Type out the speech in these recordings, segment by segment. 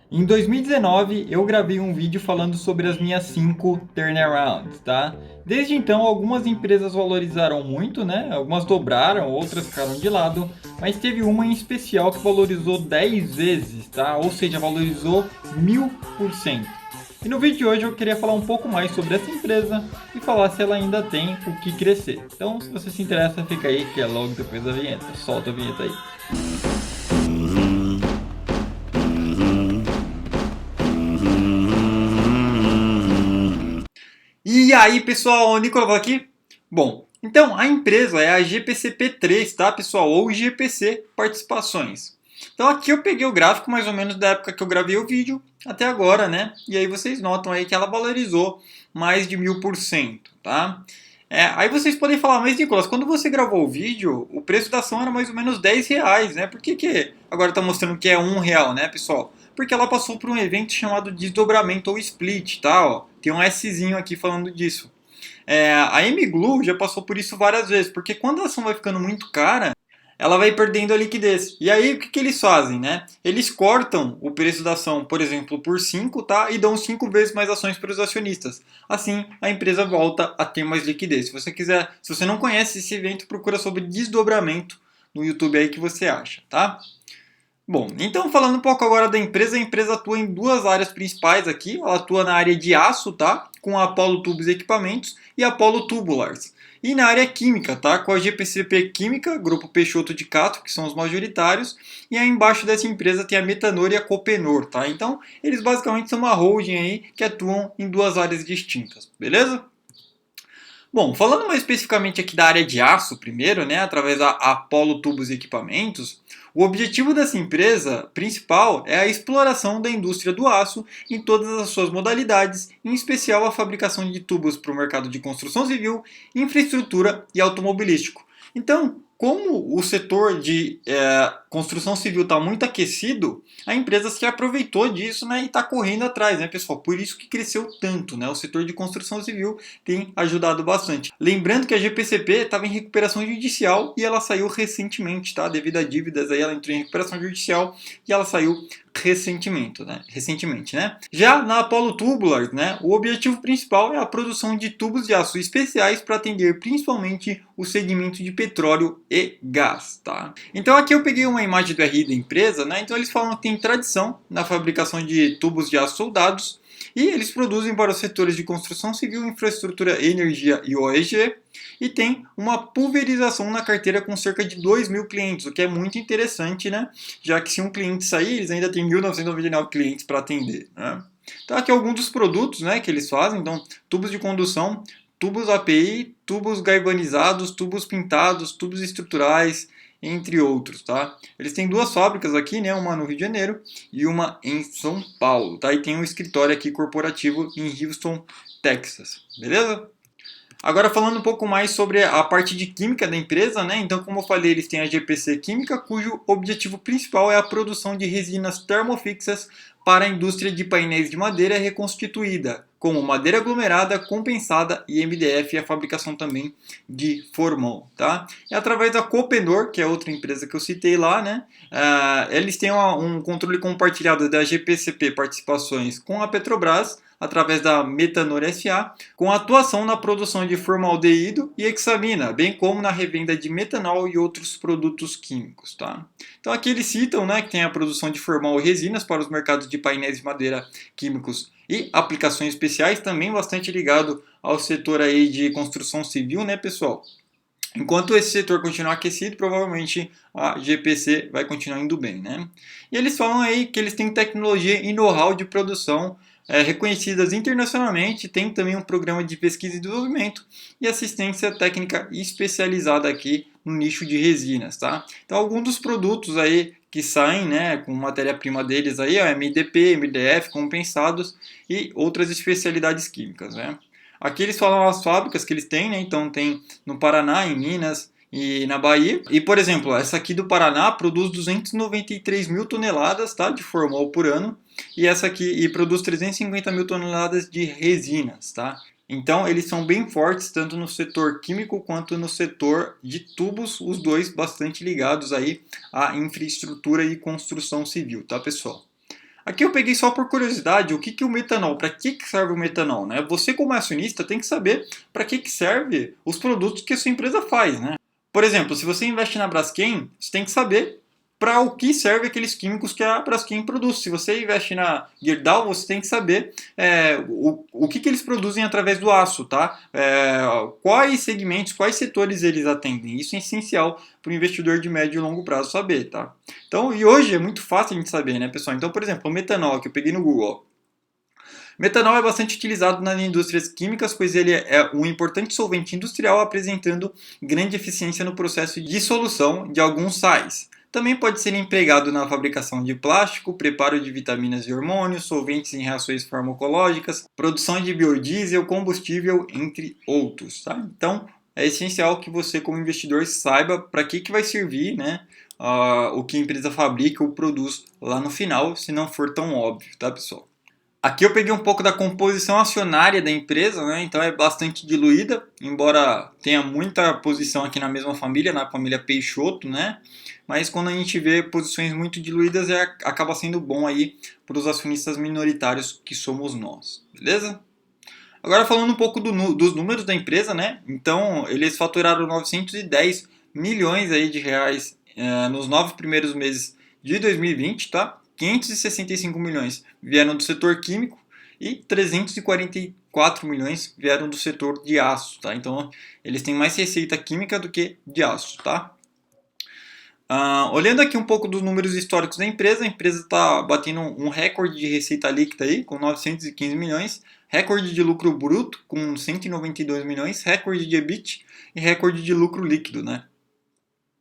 Em 2019, eu gravei um vídeo falando sobre as minhas 5 turnarounds, tá? Desde então, algumas empresas valorizaram muito, né? Algumas dobraram, outras ficaram de lado, mas teve uma em especial que valorizou 10 vezes, tá? Ou seja, valorizou 1000%. E no vídeo de hoje eu queria falar um pouco mais sobre essa empresa e falar se ela ainda tem o que crescer. Então, se você se interessa, fica aí que é logo depois da vinheta. Solta a vinheta aí. E aí, pessoal, o Nicolas aqui. Bom, então a empresa é a GPCP3, tá, pessoal? Ou GPC Participações. Então aqui eu peguei o gráfico mais ou menos da época que eu gravei o vídeo até agora, né? E aí vocês notam aí que ela valorizou mais de 1000%, tá? Aí vocês podem falar, mas Nicolas, quando você gravou o vídeo, o preço da ação era mais ou menos R$ 10, né? Por que agora está mostrando que é R$ 1, né, pessoal? Porque ela passou por um evento chamado desdobramento ou split, tá? Ó, tem um Szinho aqui falando disso. A MGLU já passou por isso várias vezes, porque quando a ação vai ficando muito cara, ela vai perdendo a liquidez. E aí o que eles fazem, né? Eles cortam o preço da ação, por exemplo, por 5, tá? E dão 5 vezes mais ações para os acionistas. Assim, a empresa volta a ter mais liquidez. Se você quiser, se você não conhece esse evento, procura sobre desdobramento no YouTube aí que você acha, tá? Bom, então falando um pouco agora da empresa, a empresa atua em duas áreas principais aqui. Ela atua na área de aço, tá? Com a Apollo Tubos e Equipamentos e a Apollo Tubulars. E na área química, tá? Com a GPCP Química, Grupo Peixoto de Cato, que são os majoritários. E aí embaixo dessa empresa tem a Metanor e a Copenor, tá? Então, eles basicamente são uma holding aí que atuam em duas áreas distintas, beleza? Bom, falando mais especificamente aqui da área de aço primeiro, né, através da Apollo Tubos e Equipamentos, o objetivo dessa empresa principal é a exploração da indústria do aço em todas as suas modalidades, em especial a fabricação de tubos para o mercado de construção civil, infraestrutura e automobilístico. Então, como o setor de construção civil está muito aquecido, a empresa se aproveitou disso, né, e está correndo atrás, né, pessoal? Por isso que cresceu tanto, né? O setor de construção civil tem ajudado bastante. Lembrando que a GPCP estava em recuperação judicial e ela saiu recentemente, tá? Devido a dívidas, aí ela entrou em recuperação judicial e ela saiu recentemente, né? Já na Apollo Tubular, né, o objetivo principal é a produção de tubos de aço especiais para atender principalmente o segmento de petróleo e gás, tá? Então aqui eu peguei uma imagem do RI da empresa, né? Então eles falam que tem tradição na fabricação de tubos de aço soldados e eles produzem para os setores de construção civil, infraestrutura, energia e OEG. E tem uma pulverização na carteira com cerca de 2.000 clientes, o que é muito interessante, né? Já que se um cliente sair, eles ainda têm 1.999 clientes para atender, né? Então aqui alguns dos produtos, né, que eles fazem. Então, tubos de condução, tubos API, tubos galvanizados, tubos pintados, tubos estruturais, entre outros, tá? Eles têm duas fábricas aqui, né? Uma no Rio de Janeiro e uma em São Paulo, tá? E tem um escritório aqui corporativo em Houston, Texas, beleza? Agora falando um pouco mais sobre a parte de química da empresa, né? Então, como eu falei, eles têm a GPC Química, cujo objetivo principal é a produção de resinas termofixas para a indústria de painéis de madeira reconstituída, como madeira aglomerada, compensada e MDF, e a fabricação também de formol, tá? E através da Copenor, que é outra empresa que eu citei lá, né? Eles têm um controle compartilhado da GPCP Participações com a Petrobras, através da Metanor SA, com atuação na produção de formaldeído e hexamina, bem como na revenda de metanol e outros produtos químicos, tá? Então aqui eles citam, né, que tem a produção de formal e resinas para os mercados de painéis de madeira químicos e aplicações especiais, também bastante ligado ao setor aí de construção civil, né, pessoal? Enquanto esse setor continuar aquecido, provavelmente a GPC vai continuar indo bem, né? E eles falam aí que eles têm tecnologia e know-how de produção reconhecidas internacionalmente, tem também um programa de pesquisa e desenvolvimento e assistência técnica especializada aqui no nicho de resinas, tá? Então, alguns dos produtos aí que saem, né, com matéria-prima deles aí, ó, MDP, MDF, compensados e outras especialidades químicas, né? Aqui eles falam as fábricas que eles têm, né? Então tem no Paraná, em Minas e na Bahia. E, por exemplo, essa aqui do Paraná produz 293 mil toneladas, tá, de formol por ano. E essa aqui produz 350 mil toneladas de resinas, tá? Então eles são bem fortes tanto no setor químico quanto no setor de tubos, os dois bastante ligados aí à infraestrutura e construção civil, tá, pessoal? Aqui eu peguei só por curiosidade o que o metanol, para que serve o metanol, né? Você como acionista tem que saber para que serve os produtos que a sua empresa faz, né? Por exemplo, se você investe na Braskem, você tem que saber para o que serve aqueles químicos que a Braskem produz. Se você investe na Gerdau, você tem que saber o que eles produzem através do aço, tá? Quais segmentos, quais setores eles atendem. Isso é essencial para o investidor de médio e longo prazo saber, tá? Então, e hoje é muito fácil a gente saber, né, pessoal? Então, por exemplo, o metanol que eu peguei no Google. Metanol é bastante utilizado nas indústrias químicas, pois ele é um importante solvente industrial, apresentando grande eficiência no processo de dissolução de alguns sais. Também pode ser empregado na fabricação de plástico, preparo de vitaminas e hormônios, solventes em reações farmacológicas, produção de biodiesel, combustível, entre outros. Tá? Então, é essencial que você, como investidor, saiba para que vai servir, né, o que a empresa fabrica ou produz lá no final, se não for tão óbvio, tá, pessoal? Aqui eu peguei um pouco da composição acionária da empresa, né? Então é bastante diluída, embora tenha muita posição aqui na mesma família, na família Peixoto, né? Mas quando a gente vê posições muito diluídas, acaba sendo bom aí para os acionistas minoritários que somos nós, beleza? Agora falando um pouco dos números da empresa, né? Então eles faturaram 910 milhões aí de reais nos 9 primeiros meses de 2020, tá? 565 milhões vieram do setor químico e 344 milhões vieram do setor de aço, tá? Então eles têm mais receita química do que de aço, tá? Olhando aqui um pouco dos números históricos da empresa, a empresa está batendo um recorde de receita líquida aí, com 915 milhões, recorde de lucro bruto com 192 milhões, recorde de EBIT e recorde de lucro líquido, né?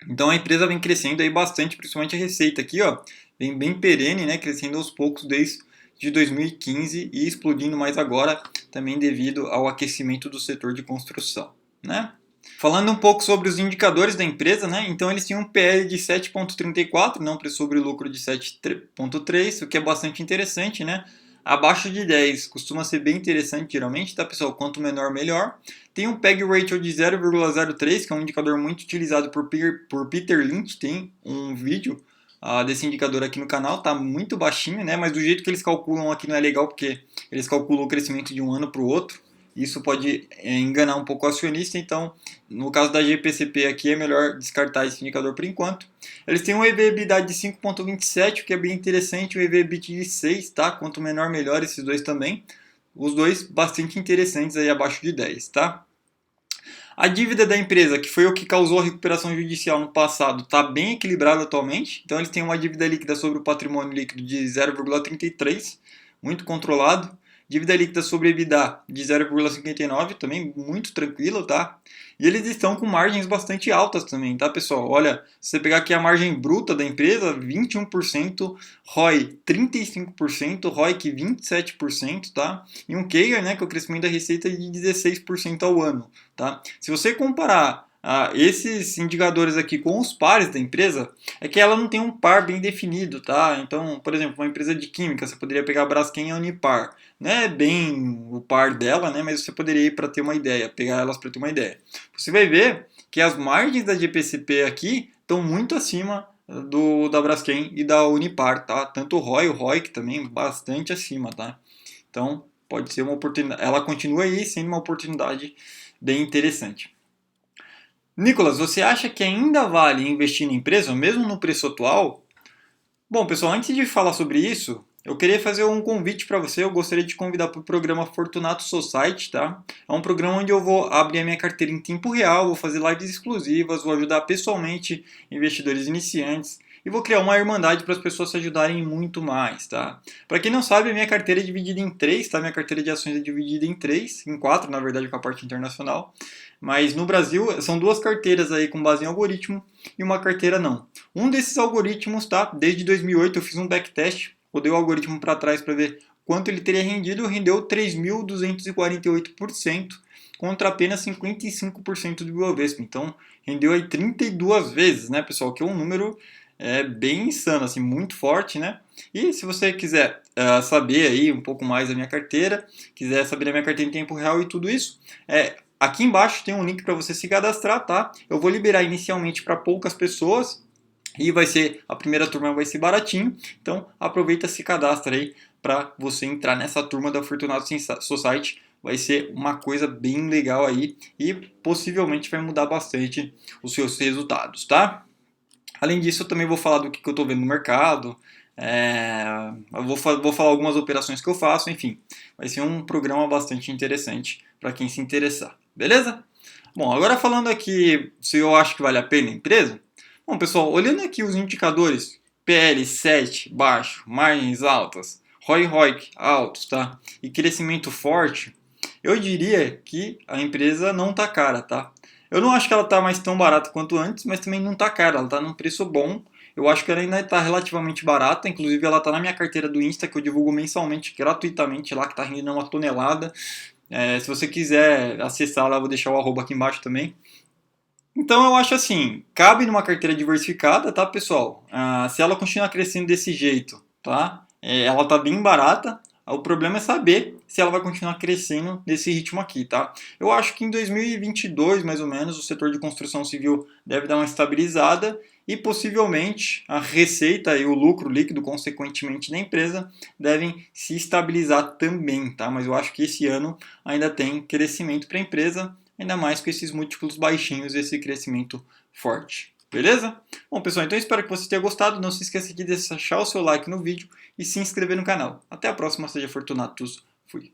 Então a empresa vem crescendo aí bastante, principalmente a receita aqui, ó, vem bem perene, né, crescendo aos poucos desde 2015 e explodindo mais agora, também devido ao aquecimento do setor de construção, né? Falando um pouco sobre os indicadores da empresa, né? Então eles tinham um PL de 7,34, não preço sobre lucro de 7,3, o que é bastante interessante, né? Abaixo de 10 costuma ser bem interessante, geralmente, tá, pessoal? Quanto menor, melhor. Tem um PEG Ratio de 0,03, que é um indicador muito utilizado por Peter Lynch. Tem um vídeo desse indicador aqui no canal, tá muito baixinho, né? Mas do jeito que eles calculam aqui não é legal, porque eles calculam o crescimento de um ano para o outro. Isso pode enganar um pouco o acionista, então no caso da GPCP aqui é melhor descartar esse indicador por enquanto. Eles têm um EV/EBITDA de 5,27, o que é bem interessante, um EV/EBIT de 6, tá? Quanto menor melhor esses dois também. Os dois bastante interessantes aí abaixo de 10, tá? A dívida da empresa, que foi o que causou a recuperação judicial no passado, está bem equilibrada atualmente. Então eles têm uma dívida líquida sobre o patrimônio líquido de 0,33, muito controlado. Dívida líquida sobre EBITDA de 0,59, também muito tranquilo, tá? E eles estão com margens bastante altas também, tá, pessoal? Olha, se você pegar aqui a margem bruta da empresa, 21%, ROI 35%, ROIC 27%, tá? E um CAGR, né, que é o crescimento da receita de 16% ao ano, tá? Se você comparar esses indicadores aqui com os pares da empresa, é que ela não tem um par bem definido, tá? Então, por exemplo, uma empresa de química, você poderia pegar a Braskem e a Unipar. Não é bem o par dela, né? Mas você poderia ir para ter uma ideia, pegar elas para ter uma ideia. Você vai ver que as margens da GPCP aqui estão muito acima da Braskem e da Unipar, tá? Tanto o ROI, o ROIC também bastante acima, tá? Então, pode ser uma oportunidade. Ela continua aí sendo uma oportunidade bem interessante. Nicolas, você acha que ainda vale investir na empresa, mesmo no preço atual? Bom, pessoal, antes de falar sobre isso, eu queria fazer um convite para você. Eu gostaria de convidar para o programa Fortunato Society, tá? É um programa onde eu vou abrir a minha carteira em tempo real, vou fazer lives exclusivas, vou ajudar pessoalmente investidores iniciantes e vou criar uma irmandade para as pessoas se ajudarem muito mais, tá? Para quem não sabe, a minha carteira é dividida em três, tá? Minha carteira de ações é dividida em quatro, na verdade, com a parte internacional. Mas no Brasil são duas carteiras aí com base em algoritmo e uma carteira não. Um desses algoritmos, tá? Desde 2008 eu fiz um backtest, rodei o algoritmo para trás para ver quanto ele teria rendido, rendeu 3.248% contra apenas 55% do Ibovespa. Então rendeu aí 32 vezes, né, pessoal? Que é um número bem insano, assim, muito forte, né? E se você quiser saber aí um pouco mais da minha carteira, quiser saber da minha carteira em tempo real e tudo isso, aqui embaixo tem um link para você se cadastrar, tá? Eu vou liberar inicialmente para poucas pessoas, E a primeira turma vai ser baratinho, então aproveita e se cadastra aí para você entrar nessa turma da Fortunato Society. Vai ser uma coisa bem legal aí e possivelmente vai mudar bastante os seus resultados, tá? Além disso, eu também vou falar do que eu estou vendo no mercado, eu vou falar algumas operações que eu faço, enfim. Vai ser um programa bastante interessante para quem se interessar, beleza? Bom, agora falando aqui se eu acho que vale a pena a empresa. Bom, pessoal, olhando aqui os indicadores, PL 7 baixo, margens altas, ROIC altos, tá? E crescimento forte, eu diria que a empresa não tá cara, tá? Eu não acho que ela tá mais tão barata quanto antes, mas também não tá cara, ela tá num preço bom. Eu acho que ela ainda está relativamente barata, inclusive ela está na minha carteira do Insta, que eu divulgo mensalmente, gratuitamente lá, que está rendendo uma tonelada. Se você quiser acessar lá, eu vou deixar o arroba aqui embaixo também. Então eu acho assim, cabe numa carteira diversificada, tá, pessoal? Se ela continuar crescendo desse jeito, tá? Ela tá bem barata. O problema é saber se ela vai continuar crescendo nesse ritmo aqui, tá? Eu acho que em 2022, mais ou menos, o setor de construção civil deve dar uma estabilizada e possivelmente a receita e o lucro líquido, consequentemente, da empresa devem se estabilizar também, tá? Mas eu acho que esse ano ainda tem crescimento para a empresa, ainda mais com esses múltiplos baixinhos e esse crescimento forte. Beleza? Bom, pessoal, então espero que você tenha gostado. Não se esqueça de deixar o seu like no vídeo e se inscrever no canal. Até a próxima, seja Fortunatus. Fui.